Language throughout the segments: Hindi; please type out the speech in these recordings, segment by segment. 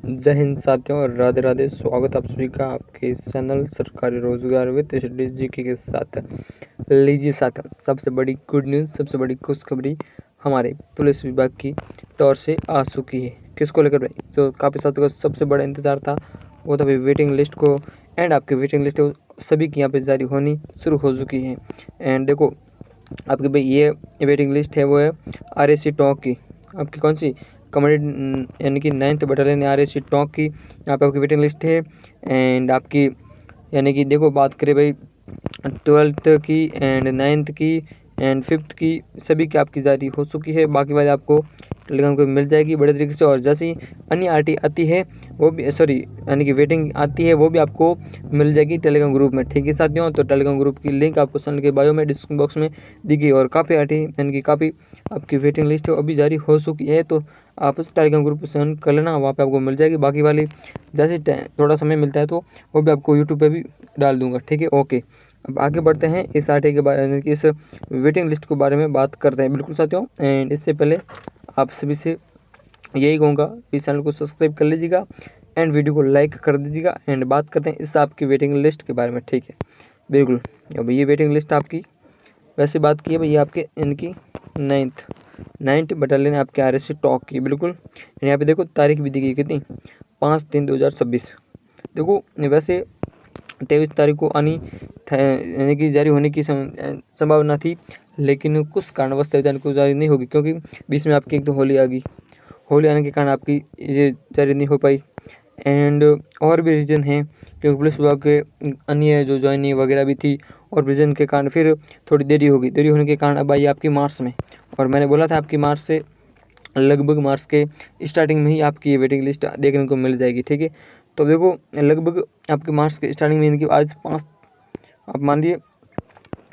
जय हिंद साथियों और राधे राधे। स्वागत आप सभी का आपके चैनल सरकारी रोजगार विद जीके के साथ। लीजिए साथियों, सबसे बड़ी गुड न्यूज़, सबसे बड़ी खुशखबरी हमारे पुलिस विभाग की तौर से आ चुकी है। किसको लेकर भाई? जो काफ़ी साथियों का सबसे बड़ा इंतजार था वो था भाई वेटिंग लिस्ट को। एंड आपकी वेटिंग लिस्ट सभी की यहाँ पे जारी होनी शुरू हो चुकी है। एंड देखो आपकी भाई ये वेटिंग लिस्ट है वो है RAC टॉक की। आपकी कौन सी कमांडेंट यानी कि 9th बटालियन RAC टॉक की यहाँ पे आपकी वेटिंग लिस्ट है। एंड आपकी यानी कि देखो बात करें भाई 12th की एंड 9th की एंड 5th की, सभी की आपकी जारी हो चुकी है। बाकी वाले आपको टेलीग्राम को मिल जाएगी बड़े तरीके से। और जैसी अन्य आरटी आती है वो भी यानी कि वेटिंग आती है वो भी आपको मिल जाएगी टेलीग्राम ग्रुप में। ठीक है साथियों, तो टेलीग्राम ग्रुप की लिंक आपको चैनल के बायो में डिस्क्रिप्शन बॉक्स में दी गई। और काफ़ी आरटी यानी कि काफ़ी आपकी वेटिंग लिस्ट है अभी जारी हो चुकी है, तो आप उस टेलीग्राम ग्रुप पर ज्वाइन कर लेना, वहाँ पे आपको मिल जाएगी। बाकी वाली जैसे थोड़ा समय मिलता है तो वो भी आपको यूट्यूब पे भी डाल दूंगा। ठीक है, ओके। अब आगे बढ़ते हैं इस आरटी के बारे में, इस वेटिंग लिस्ट के बारे में बात करते हैं। बिल्कुल साथियों, एंड इससे पहले आप सभी से यही कहूँगा इस चैनल को सब्सक्राइब कर लीजिएगा एंड वीडियो को लाइक कर दीजिएगा। एंड बात करते हैं इस आपकी वेटिंग लिस्ट के बारे में। ठीक है, बिल्कुल। अब ये वेटिंग लिस्ट आपकी वैसे बात की है भाई आपके इनकी 9th बटालियन आपके RAC टॉक की। बिल्कुल, यहाँ पे देखो तारीख भी दी गई कितनी, 5/3/2026। देखो वैसे 23 तारीख को आनी यानी कि जारी होने की संभावना थी, लेकिन कुछ कारणवश जारी नहीं होगी क्योंकि बीच में आपकी एक तो होली आ गई। होली आने के कारण आपकी ये जारी नहीं हो पाई। एंड और भी रीज़न हैं क्योंकि पुलिस विभाग के अन्य जो ज्वाइनिंग वगैरह भी थी और रीज़न के कारण फिर थोड़ी देरी होगी। देरी होने के कारण अब आई आपकी मार्च में। और मैंने बोला था आपकी मार्च से लगभग मार्च के स्टार्टिंग में ही आपकी वेटिंग लिस्ट देखने को मिल जाएगी। ठीक है, तो देखो लगभग आपके मार्च के स्टार्टिंग में यानी कि आज 5 आप मान लीजिए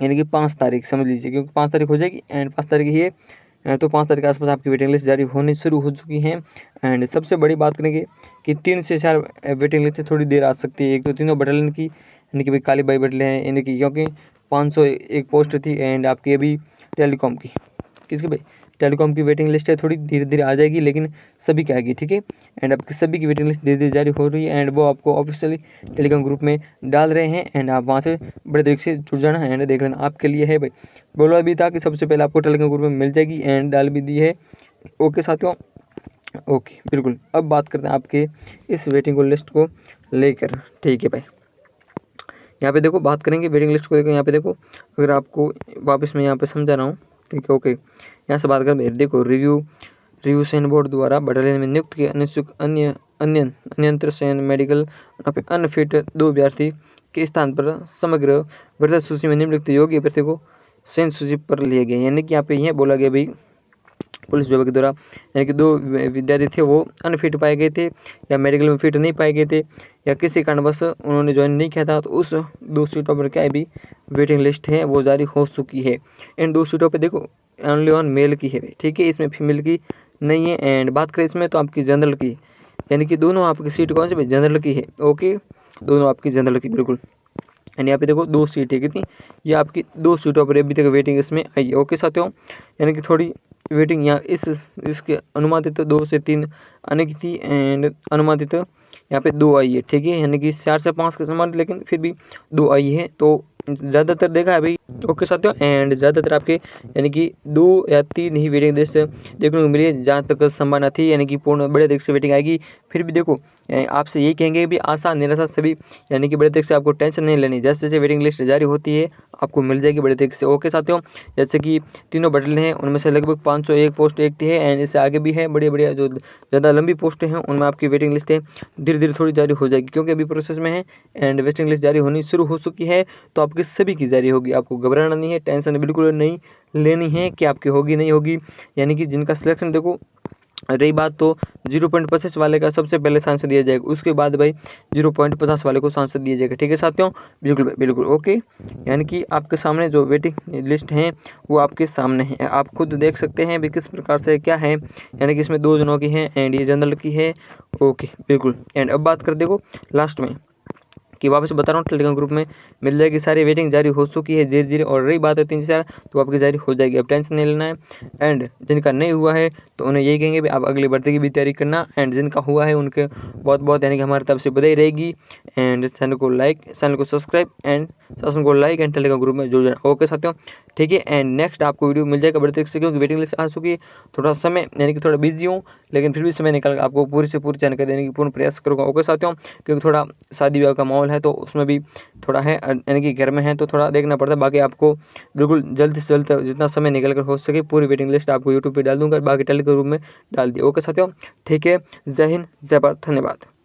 यानी कि 5 तारीख समझ लीजिए, क्योंकि 5 तारीख हो जाएगी एंड 5 तारीख ही है, तो 5 तारीख के आसपास आपकी वेटिंग लिस्ट जारी होनी शुरू हो चुकी है। एंड सबसे बड़ी बात करेंगे कि 3 से 4 वेटिंग लिस्ट थोड़ी देर आ सकती है। एक तो तीनों बटालियन की यानी कि भाई काली बाई बटालियन है यानी कि, क्योंकि 501 पोस्ट थी। एंड आपकी अभी टेलीकॉम की किसकी भाई टेलीकॉम की वेटिंग लिस्ट है, थोड़ी धीरे धीरे आ जाएगी लेकिन सभी की आएगी। ठीक है, एंड आपकी सभी की वेटिंग लिस्ट धीरे धीरे जारी हो रही है एंड वो आपको ऑफिशियली टेलीग्राम ग्रुप में डाल रहे हैं। एंड आप वहाँ से बड़े तरीके से जुड़ जाना है एंड देख लेना आपके लिए है भाई। बोला भी था कि सबसे पहले आपको टेलीग्राम ग्रुप में मिल जाएगी एंड डाल भी दी है। ओके साथियों, ओके बिल्कुल। अब बात करते हैं आपके इस वेटिंग लिस्ट को लेकर। ठीक है भाई, यहाँ पे देखो बात करेंगे वेटिंग लिस्ट को लेकर। यहाँ पे देखो अगर आपको वापस मैं यहाँ पे समझा रहा हूँ, ठीक है, ओके। यहाँ से बात करें, देखो रिव्यू सैन्य बोर्ड द्वारा बटालियन में नियुक्त किए अन्यंत्र सैन्य मेडिकल अनफिट 2 अभ्यर्थी के स्थान पर समग्र भर्ती सूची में निम्नलिखित योग्य अभ्यर्थी को सैन्य सूची पर लिए गए। यानी कि यहाँ पे यह बोला गया भाई पुलिस विभाग द्वारा यानी कि 2 विद्यार्थी थे वो अनफिट पाए गए थे या मेडिकल में फिट नहीं पाए गए थे या किसी कारणवश उन्होंने ज्वाइन नहीं किया था, तो उस 2 सीटों पर क्या है भी वेटिंग लिस्ट है वो जारी हो चुकी है। इन 2 सीटों पे देखो ओनली ऑन मेल की है, ठीक है, इसमें फीमेल की नहीं है। एंड बात करें इसमें तो आपकी जनरल की, यानी कि दोनों आपकी सीट कौन सी भाई जनरल की है। ओके, दोनों आपकी जनरल की बिल्कुल। एंड यहाँ पे देखो 2 सीट है कितनी, ये आपकी 2 सीटों पर अभी तक वेटिंग इसमें आई है। ओके साथियों, यानी कि थोड़ी वेटिंग यहाँ इसके अनुमानित 2 से 3 आने की थी एंड अनुमानित यहाँ पे 2 आई है। ठीक है, यानी कि 4 से 5 के समान, लेकिन फिर भी 2 आई है, तो ज़्यादातर देखा है भाई। ओके साथियों, एंड ज़्यादातर आपके यानी कि 2 या 3 ही वेटिंग लिस्ट देखने को मिली जहाँ तक संभावना थी, यानी कि पूर्ण बड़े देख से वेटिंग आएगी। फिर भी देखो आपसे यही कहेंगे भी आशा निराशा सभी, यानी कि बड़े देख से आपको टेंशन नहीं लेनी, जैसे जैसे वेटिंग लिस्ट जारी होती है आपको मिल जाएगी बड़े देख से। ओके साथियों, जैसे कि तीनों बटालियन हैं उनमें से लगभग 501 पोस्ट एक थी है एंड इससे आगे भी है बड़ी बढ़िया जो ज़्यादा लंबी पोस्टें हैं उनमें आपकी वेटिंग लिस्ट है धीरे धीरे थोड़ी जारी हो जाएगी, क्योंकि अभी प्रोसेस में है एंड वेटिंग लिस्ट जारी होनी शुरू हो चुकी है। तो आपकी सभी की जारी होगी, आपको घबराना नहीं है, टेंशन बिल्कुल नहीं लेनी है कि आपकी होगी नहीं होगी। यानी कि जिनका सिलेक्शन देखो रही बात तो 0.25 वाले का सबसे पहले सांसद दिया जाएगा, उसके बाद भाई 0.50 वाले को सांसद दिया जाएगा। ठीक है साथियों, बिल्कुल बिल्कुल ओके। यानी कि आपके सामने जो वेटिंग लिस्ट है वो आपके सामने है, आप खुद देख सकते हैं भी किस प्रकार से क्या है। यानी कि इसमें 2 जनों की है एंड ये जनरल की है। ओके बिल्कुल। एंड अब बात कर देखो लास्ट में कि वापस बता रहा हूँ, टेलीग्राम ग्रुप में मिल जाएगी सारी। वेटिंग जारी हो चुकी है धीरे धीरे, और रही बात है 3-4 तो आपकी जारी हो जाएगी, अब टेंशन नहीं लेना है। एंड जिनका नहीं हुआ है तो उन्हें यही कहेंगे भी आप अगली भर्ती की भी तैयारी करना, एंड जिनका हुआ है उनके बहुत बहुत यानी कि हमारी तरफ से बधाई रहेगी। एंड चैनल को सब्सक्राइब एंड टेलीग्राम ग्रुप में जुड़ जाना। ओके साथियों, ठीक है। एंड नेक्स्ट आपको वीडियो मिल जाएगा बड़े तरीके से, क्योंकि वेटिंग लिस्ट आ चुकी है। थोड़ा समय यानी कि थोड़ा बिजी हूँ, लेकिन फिर भी समय निकाल आपको पूरी से पूरी जानकारी देने की पूर्ण प्रयास करूँगा। ओके साथियों, क्योंकि थोड़ा शादी ब्याह का माहौल है तो उसमें भी थोड़ा है, यानी कि घर में है तो थोड़ा देखना पड़ता है। बाकी आपको बिल्कुल जल्द से जल्द जितना समय निकल कर हो सके पूरी वेटिंग लिस्ट आपको यूट्यूब पे डाल दूंगा, बाकी टेलीग्राम ग्रुप में डाल दिया। ओके साथियों, ठीक है। जय हिंद, जय भारत, धन्यवाद।